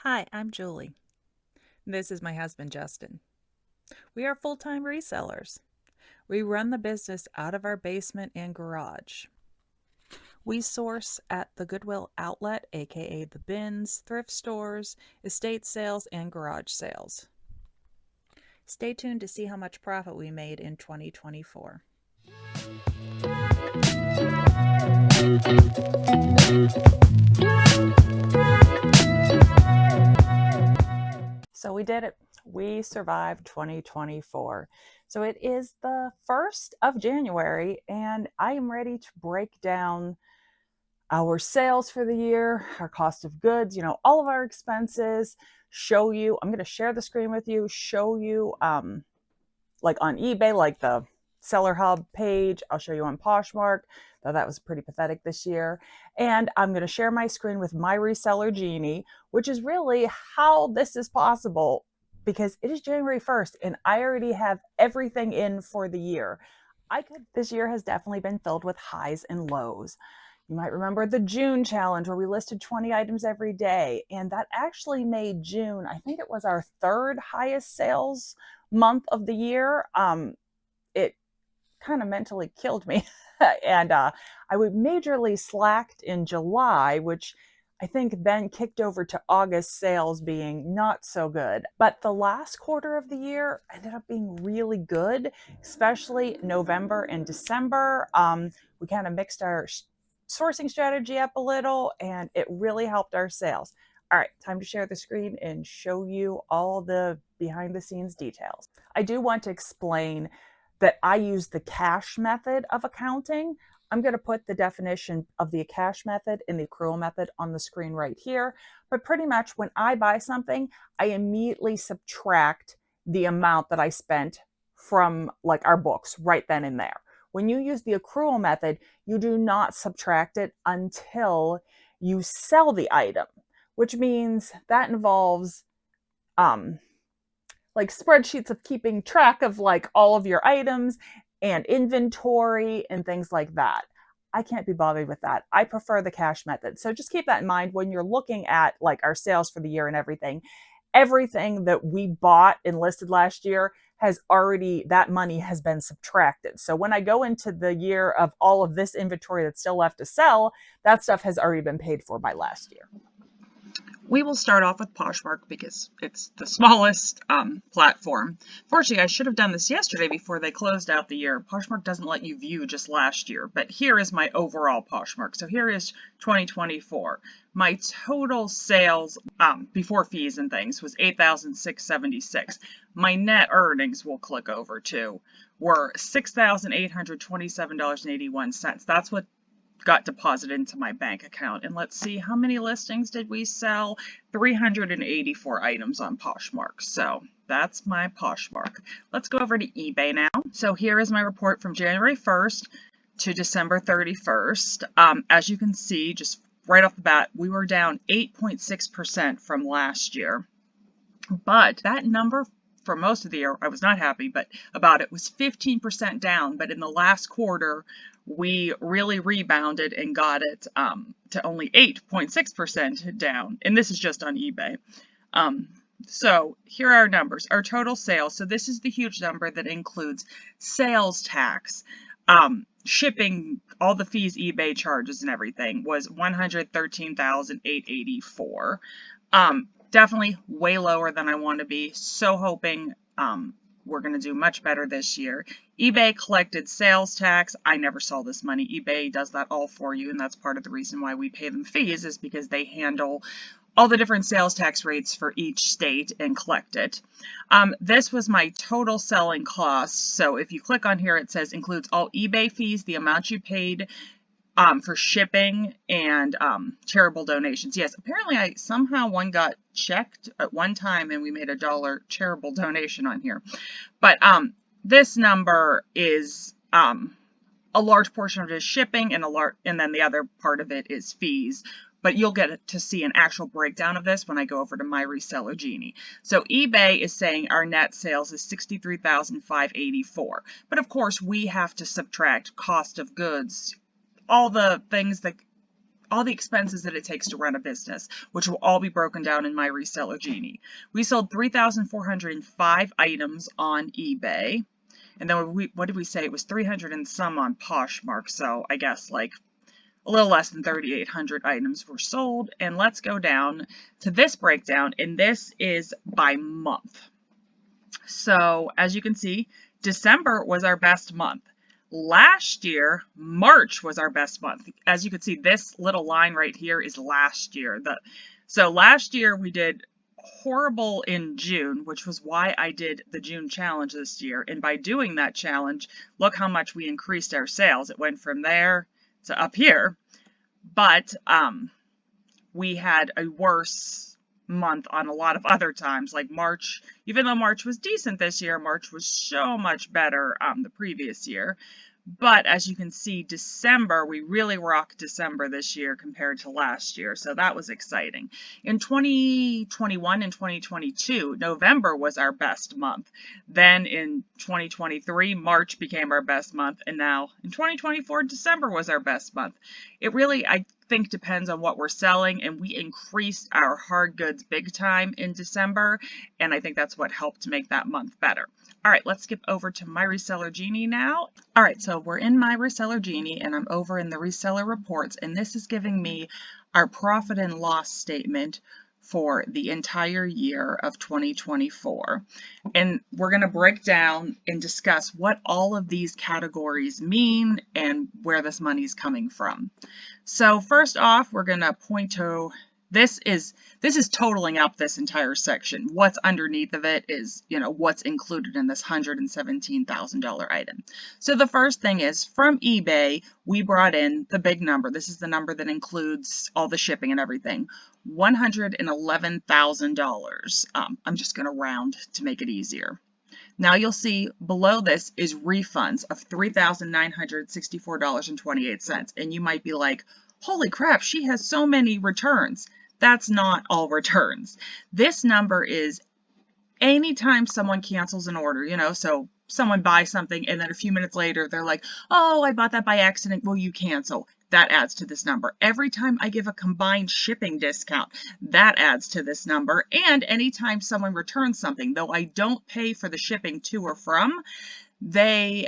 Hi, I'm Julie. This is my husband, Justin. We are full-time resellers. We run the business out of our basement and garage. We source at the Goodwill outlet, aka the bins, thrift stores, estate sales, and garage sales. Stay tuned to see how much profit we made in 2024. So we did it. We survived 2024. So it is the 1st of January, and I am ready to break down our sales for the year, our cost of goods, all of our expenses, show you. I'm going to share the screen with you, show you like on eBay, like the Seller Hub page. I'll show you on Poshmark, though that was pretty pathetic this year. And I'm going to share my screen with my Reseller Genie, which is really how this is possible because it is January 1st and I already have everything in for the year. This year has definitely been filled with highs and lows. You might remember the June challenge where we listed 20 items every day. And that actually made June, I think it was our third highest sales month of the year. It kind of mentally killed me. And I would majorly slacked in July, which I think then kicked over to August sales being not so good. But the last quarter of the year ended up being really good, especially November and December. We kind of mixed our sourcing strategy up a little and it really helped our sales. All right, time to share the screen and show you all the behind the scenes details. I do want to explain that I use the cash method of accounting. I'm going to put the definition of the cash method and the accrual method on the screen right here. But pretty much when I buy something, I immediately subtract the amount that I spent from like our books right then and there. When you use the accrual method, you do not subtract it until you sell the item, which means that involves like spreadsheets of keeping track of like all of your items and inventory and things like that. I can't be bothered with that. I prefer the cash method. So just keep that in mind when you're looking at like our sales for the year and everything. Everything that we bought and listed last year has already, that money has been subtracted. So when I go into the year of all of this inventory that's still left to sell, that stuff has already been paid for by last year. We will start off with Poshmark because it's the smallest platform. Fortunately, I should have done this yesterday before they closed out the year. Poshmark doesn't let you view just last year, but here is my overall Poshmark. So here is 2024. My total sales before fees and things was $8,676. My net earnings, we'll click over to, were $6,827.81. That's what got deposited into my bank account. And let's see, how many listings did we sell? 384 items on Poshmark. So that's my Poshmark. Let's go over to eBay now. So here is my report from January 1st to December 31st. As you can see, just right off the bat, we were down 8.6% from last year. But that number for most of the year, I was not happy, but about it was 15% down. But in the last quarter, we really rebounded and got it to only 8.6% down. And this is just on eBay. So here are our numbers. Our total sales. So this is the huge number that includes sales tax, shipping, all the fees eBay charges and everything was $113,884. Definitely way lower than I want to be. So hoping we're going to do much better this year. eBay collected sales tax. I never saw this money. eBay does that all for you, and that's part of the reason why we pay them fees is because they handle all the different sales tax rates for each state and collect it. This was my total selling cost. So if you click on here, it says includes all eBay fees, the amount you paid, for shipping and charitable donations. Yes, apparently somehow one got checked at one time and we made $1 charitable donation on here. But this number is a large portion of it is shipping and then the other part of it is fees. But you'll get to see an actual breakdown of this when I go over to my Reseller Genie. So eBay is saying our net sales is $63,584. But of course, we have to subtract cost of goods, all the things that all the expenses that it takes to run a business, which will all be broken down in my Reseller Genie. We sold 3,405 items on eBay. And then what did we say? It was 300 and some on Poshmark. So I guess like a little less than 3,800 items were sold. And let's go down to this breakdown. And this is by month. So as you can see, December was our best month. Last year, March was our best month. As you can see, this little line right here is last year. So last year we did horrible in June, which was why I did the June challenge this year. And by doing that challenge, look how much we increased our sales. It went from there to up here. But we had a worse month on a lot of other times, like March. Even though March was decent this year, March was so much better the previous year. But as you can see, December, we really rocked December this year compared to last year. So that was exciting. In 2021 and 2022, November was our best month. Then in 2023, March became our best month. And now in 2024, December was our best month. It really, I think, depends on what we're selling. And we increased our hard goods big time in December. And I think that's what helped make that month better. All right, let's skip over to my Reseller Genie now. All right, so we're in my Reseller Genie and I'm over in the reseller reports, and this is giving me our profit and loss statement for the entire year of 2024. And we're going to break down and discuss what all of these categories mean and where this money is coming from. So first off, we're going to point to this is totaling up this entire section. What's underneath of it is, what's included in this $117,000 item. So the first thing is from eBay, we brought in the big number. This is the number that includes all the shipping and everything. $111,000. I'm just going to round to make it easier. Now you'll see below this is refunds of $3,964.28. And you might be like, holy crap, she has so many returns. That's not all returns. This number is anytime someone cancels an order, so someone buys something and then a few minutes later they're like, oh, I bought that by accident. Will you cancel? That adds to this number. Every time I give a combined shipping discount, that adds to this number. And anytime someone returns something, though I don't pay for the shipping to or from, they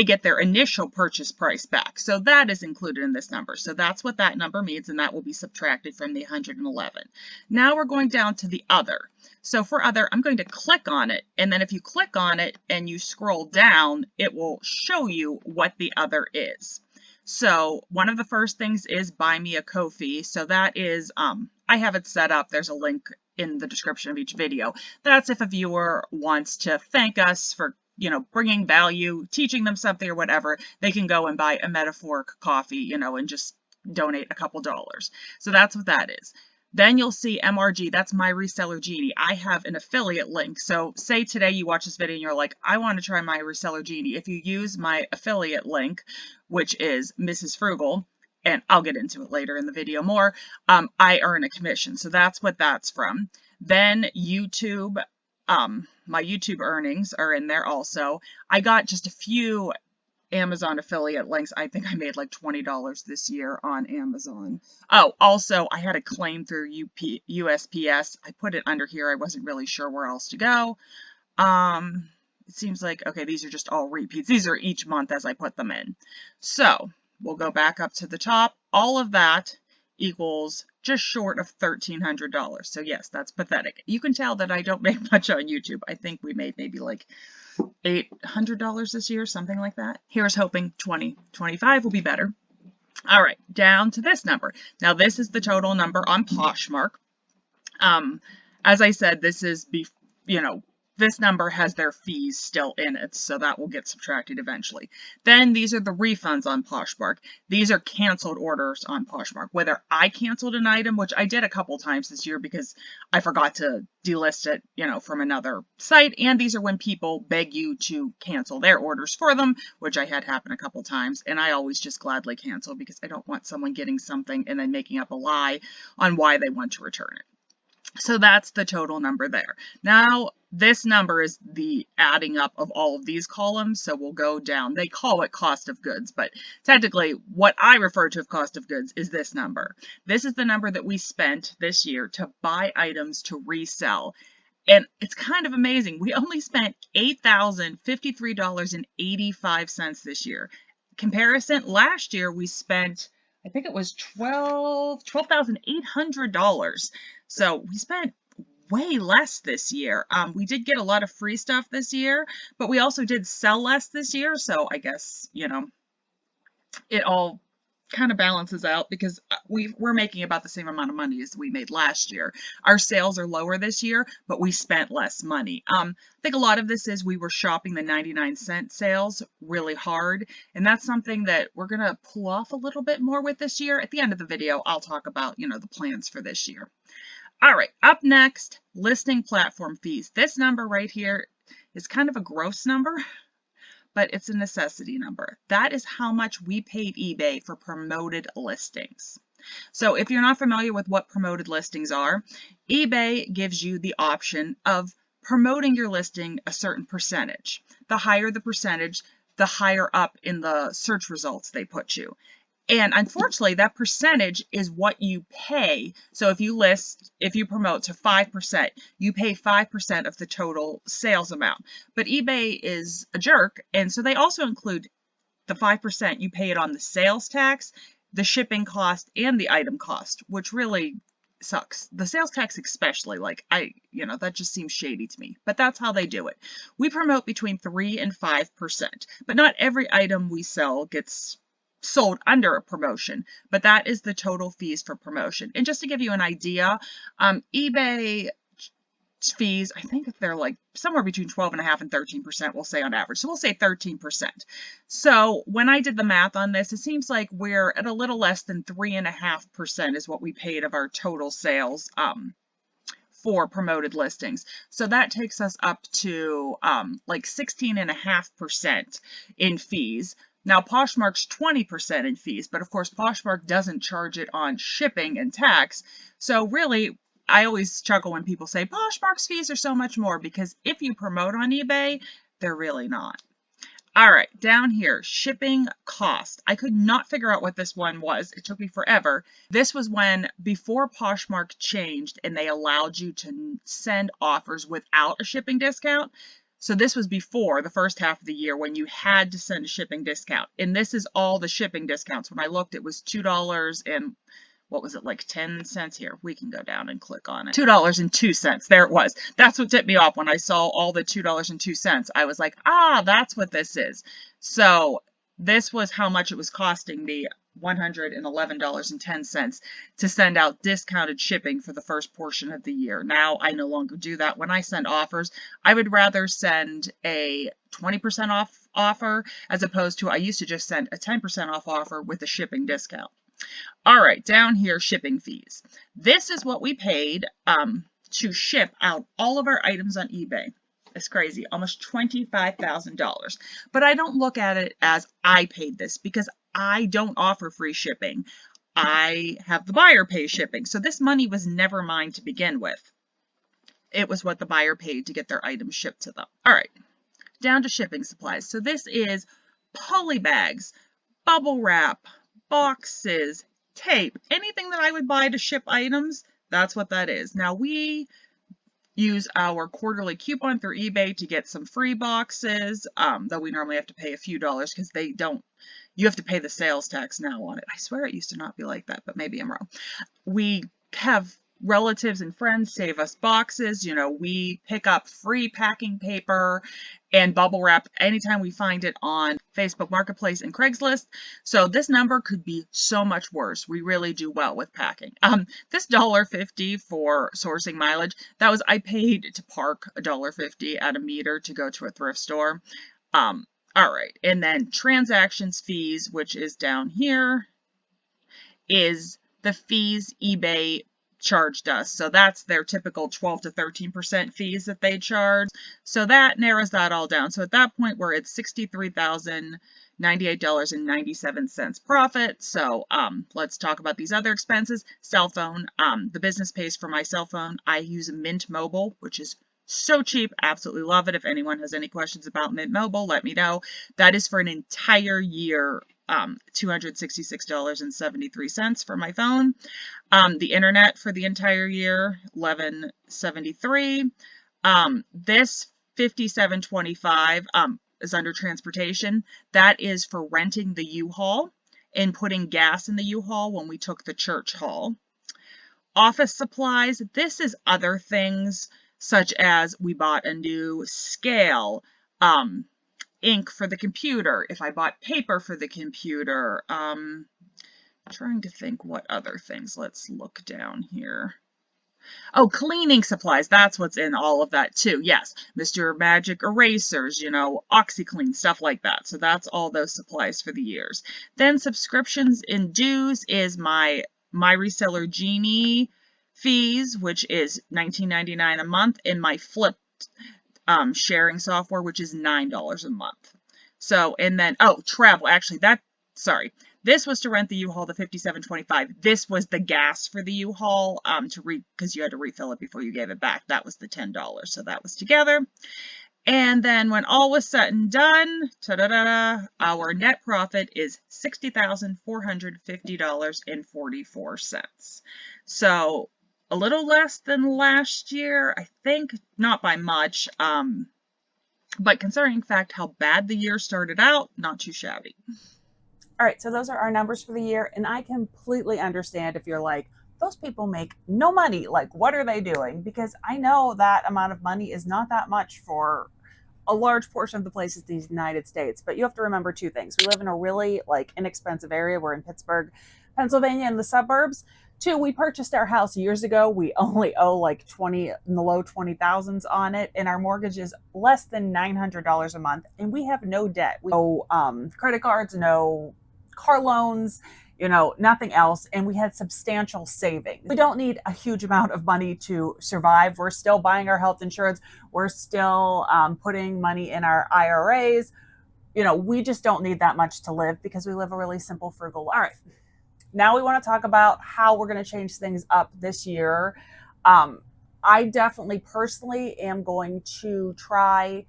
get their initial purchase price back. So that is included in this number. So that's what that number means, and that will be subtracted from the 111. Now we're going down to the other. So for other, I'm going to click on it, and then if you click on it and you scroll down, it will show you what the other is. So one of the first things is buy me a Ko-fi. So that is, I have it set up. There's a link in the description of each video. That's if a viewer wants to thank us for bringing value, teaching them something or whatever, they can go and buy a metaphoric coffee, and just donate a couple dollars. So that's what that is. Then you'll see MRG, that's my Reseller Genie. I have an affiliate link. So say today you watch this video and you're like, I want to try my Reseller Genie. If you use my affiliate link, which is Mrs. Frugal, and I'll get into it later in the video more, I earn a commission. So that's what that's from. Then YouTube, my YouTube earnings are in there also. I got just a few Amazon affiliate links. I think I made like $20 this year on Amazon. Oh, also I had a claim through USPS. I put it under here. I wasn't really sure where else to go. It seems like, okay, these are just all repeats. These are each month as I put them in. So we'll go back up to the top. All of that equals just short of $1,300. So yes, that's pathetic. You can tell that I don't make much on YouTube. I think we made maybe like $800 this year, something like that. Here's hoping 2025 will be better. All right, down to this number. Now this is the total number on Poshmark. As I said, this is, this number has their fees still in it, so that will get subtracted eventually. Then these are the refunds on Poshmark. These are canceled orders on Poshmark. Whether I canceled an item, which I did a couple times this year because I forgot to delist it, from another site, and these are when people beg you to cancel their orders for them, which I had happen a couple times, and I always just gladly cancel because I don't want someone getting something and then making up a lie on why they want to return it. So that's the total number there. Now, This number is the adding up of all of these columns, so we'll go down. They call it cost of goods, but technically what I refer to as cost of goods is this number. This is the number that we spent this year to buy items to resell. And it's kind of amazing. We only spent $8,053.85 this year. Comparison, last year we spent, I think it was $12,800. So we spent way less this year. We did get a lot of free stuff this year, but we also did sell less this year. So I guess, you know, it all kind of balances out because we're making about the same amount of money as we made last year. Our sales are lower this year, but we spent less money. I think a lot of this is we were shopping the 99-cent sales really hard, and that's something that we're going to pull off a little bit more with this year. At the end of the video, I'll talk about, you know, the plans for this year. All right, up next, listing platform fees. This number right here is kind of a gross number, but it's a necessity number. That is how much we paid eBay for promoted listings. So if you're not familiar with what promoted listings are, eBay gives you the option of promoting your listing a certain percentage. The higher the percentage, the higher up in the search results they put you. And unfortunately, that percentage is what you pay. So if you promote to 5%, you pay 5% of the total sales amount. But eBay is a jerk, and so they also include the 5%. You pay it on the sales tax, the shipping cost, and the item cost, which really sucks. The sales tax especially, that just seems shady to me. But that's how they do it. We promote between 3 and 5%, but not every item we sell gets sold under a promotion, but that is the total fees for promotion. And just to give you an idea, eBay fees, I think they're like somewhere between 12.5% and 13%, we'll say on average. So we'll say 13%. So when I did the math on this, it seems like we're at a little less than 3.5% is what we paid of our total sales for promoted listings. So that takes us up to like 16.5% in fees. Now, Poshmark's 20% in fees, but of course, Poshmark doesn't charge it on shipping and tax. So really, I always chuckle when people say Poshmark's fees are so much more, because if you promote on eBay, they're really not. All right, down here, shipping cost. I could not figure out what this one was. It took me forever. This was before Poshmark changed and they allowed you to send offers without a shipping discount. So this was before the first half of the year when you had to send a shipping discount. And this is all the shipping discounts. When I looked, it was $2 and what was it, like 10 cents here? We can go down and click on it. $2.02. There it was. That's what tipped me off when I saw all the $2.02. I was like, that's what this is. So this was how much it was costing me, $111.10 to send out discounted shipping for the first portion of the year. Now I no longer do that. When I send offers, I would rather send a 20% off offer as opposed to, I used to just send a 10% off offer with a shipping discount. All right, down here, shipping fees. This is what we paid to ship out all of our items on eBay. It's crazy, almost $25,000. But I don't look at it as I paid this because I don't offer free shipping. I have the buyer pay shipping. So this money was never mine to begin with. It was what the buyer paid to get their items shipped to them. All right, down to shipping supplies. So this is poly bags, bubble wrap, boxes, tape, anything that I would buy to ship items, that's what that is. Now we use our quarterly coupon through eBay to get some free boxes, though we normally have to pay a few dollars because you have to pay the sales tax now on it. I swear it used to not be like that, but maybe I'm wrong. We have relatives and friends save us boxes. We pick up free packing paper and bubble wrap anytime we find it on Facebook Marketplace and Craigslist. So this number could be so much worse. We really do well with packing. This $1.50 for sourcing mileage, I paid to park $1.50 at a meter to go to a thrift store. All right, and then transactions fees, which is down here, is the fees eBay charged us. So that's their typical 12 to 13% fees that they charge. So that narrows that all down. So at that point, we're at $63,098.97 profit. So let's talk about these other expenses. Cell phone. The business pays for my cell phone. I use a Mint Mobile, which is So cheap. Absolutely love it. If anyone has any questions about Mint Mobile, let me know. That is for an entire year, $266.73 for my phone. The internet for the entire year, $11.73. This $57.25 is under transportation. That is for renting the U-Haul and putting gas in the U-Haul when we took the church haul. Office supplies, this is other things such as we bought a new scale, ink for the computer, if I bought paper for the computer, trying to think what other things. Let's look down here. Oh, cleaning supplies. That's what's in all of that too. Yes, Mr. Magic erasers, OxyClean, stuff like that. So that's all those supplies for the years. Then subscriptions and dues is my Reseller Genie fees, which is $19.99 a month, and my Flyp sharing software, which is $9 a month. So, and then, travel. Actually, this was to rent the U-Haul, the $57.25. This was the gas for the U-Haul, because you had to refill it before you gave it back. That was the $10. So that was together. And then when all was said and done, our net profit is $60,450.44. So a little less than last year, I think, not by much. But considering the fact how bad the year started out, not too shabby. All right, so those are our numbers for the year, and I completely understand if you're like, those people make no money. Like, what are they doing? Because I know that amount of money is not that much for a large portion of the places in the United States. But you have to remember two things. We live in a really inexpensive area. We're in Pittsburgh, Pennsylvania, in the suburbs. Two, we purchased our house years ago. We only owe in the low 20,000s on it, and our mortgage is less than $900 a month, and we have no debt. We no credit cards, no car loans, nothing else. And we had substantial savings. We don't need a huge amount of money to survive. We're still buying our health insurance. We're still putting money in our IRAs. We just don't need that much to live because we live a really simple, frugal life. All right. Now we want to talk about how we're going to change things up this year. I definitely personally am going to try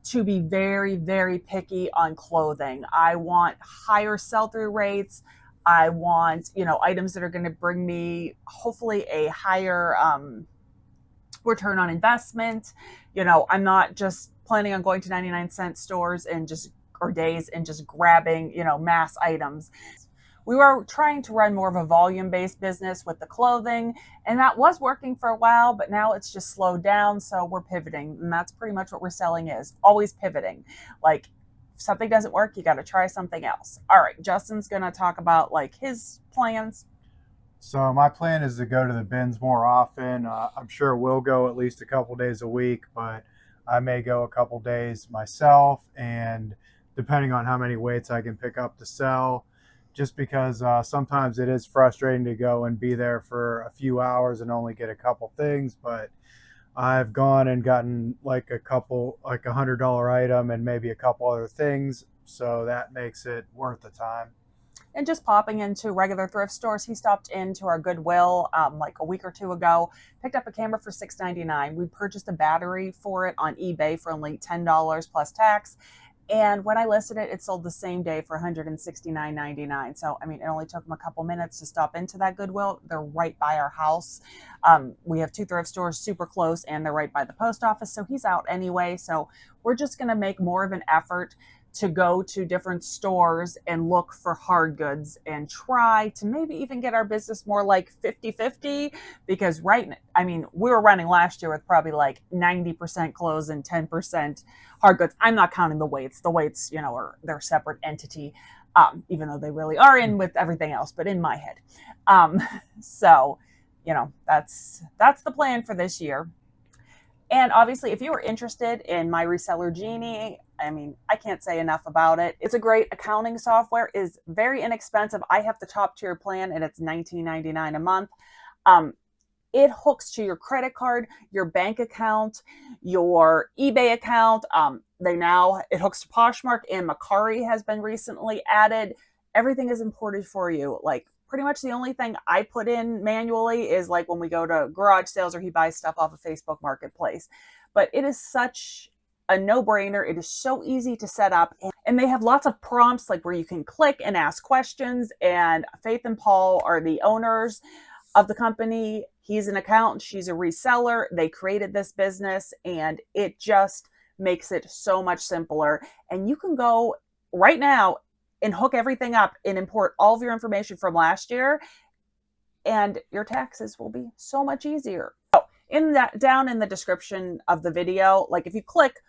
to be very, very picky on clothing. I want higher sell-through rates. I want, items that are going to bring me hopefully a higher return on investment. I'm not just planning on going to 99-cent stores or days and just grabbing, mass items. We were trying to run more of a volume-based business with the clothing, and that was working for a while, but now it's just slowed down, so we're pivoting, and that's pretty much what reselling is, always pivoting. Like, if something doesn't work, you got to try something else. All right, Justin's going to talk about his plans. So my plan is to go to the bins more often. I'm sure we'll go at least a couple days a week, but I may go a couple days myself, and depending on how many weights I can pick up to sell, just because sometimes it is frustrating to go and be there for a few hours and only get a couple things. But I've gone and gotten a $100 item and maybe a couple other things, so that makes it worth the time. And just popping into regular thrift stores. He stopped into our Goodwill a week or two ago, picked up a camera for $6.99. We purchased a battery for it on eBay for only $10 plus tax. And when I listed it, it sold the same day for $169.99. So, it only took them a couple minutes to stop into that Goodwill. They're right by our house. We have two thrift stores super close, and they're right by the post office. So he's out anyway. So we're just going to make more of an effort to go to different stores and look for hard goods and try to maybe even get our business more like 50-50, because we were running last year with probably 90% clothes and 10% hard goods. I'm not counting the weights. The weights, they're a separate entity, even though they really are in with everything else, but in my head. So, that's the plan for this year. And obviously, if you are interested in my Reseller Genie, I can't say enough about it. It's a great accounting software. It is very inexpensive. I have the top tier plan, and it's $19.99 a month. It hooks to your credit card, your bank account, your eBay account. It hooks to Poshmark, and Macari has been recently added. Everything is imported for you. Pretty much the only thing I put in manually is like when we go to garage sales or he buys stuff off of Facebook Marketplace. But it is such a no-brainer. It is so easy to set up, and they have lots of prompts like where you can click and ask questions. And Faith and Paul are the owners of the company. He's an accountant, she's a reseller. They created this business, and it just makes it so much simpler. And you can go right now and hook everything up and import all of your information from last year, and your taxes will be so much easier. Oh, down in the description of the video, like if you click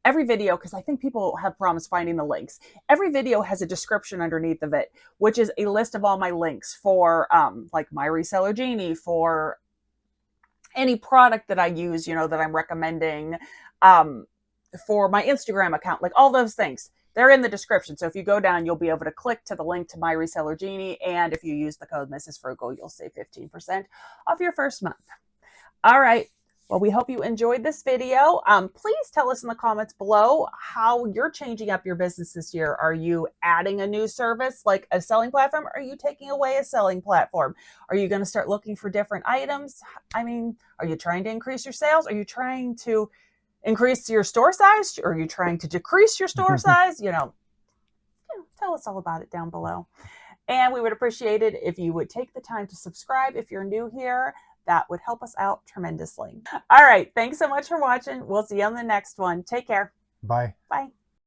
every video, because I think people have problems finding the links. Every video has a description underneath of it, which is a list of all my links for like my Reseller Genie, for any product that I use, you know, that I'm recommending, for my Instagram account, like all those things. They're in the description. So if you go down, you'll be able to click to the link to my Reseller Genie. And if you use the code Mrs. Frugal, you'll save 15% off your first month. All right. Well, we hope you enjoyed this video. Please tell us in the comments below how you're changing up your business this year. Are you adding a new service like a selling platform? Are you taking away a selling platform? Are you going to start looking for different items? I mean, are you trying to increase your sales? Are you trying to increase your store size? Or are you trying to decrease your store size? You know, tell us all about it down below. And we would appreciate it if you would take the time to subscribe if you're new here. That would help us out tremendously. All right. Thanks so much for watching. We'll see you on the next one. Take care. Bye. Bye.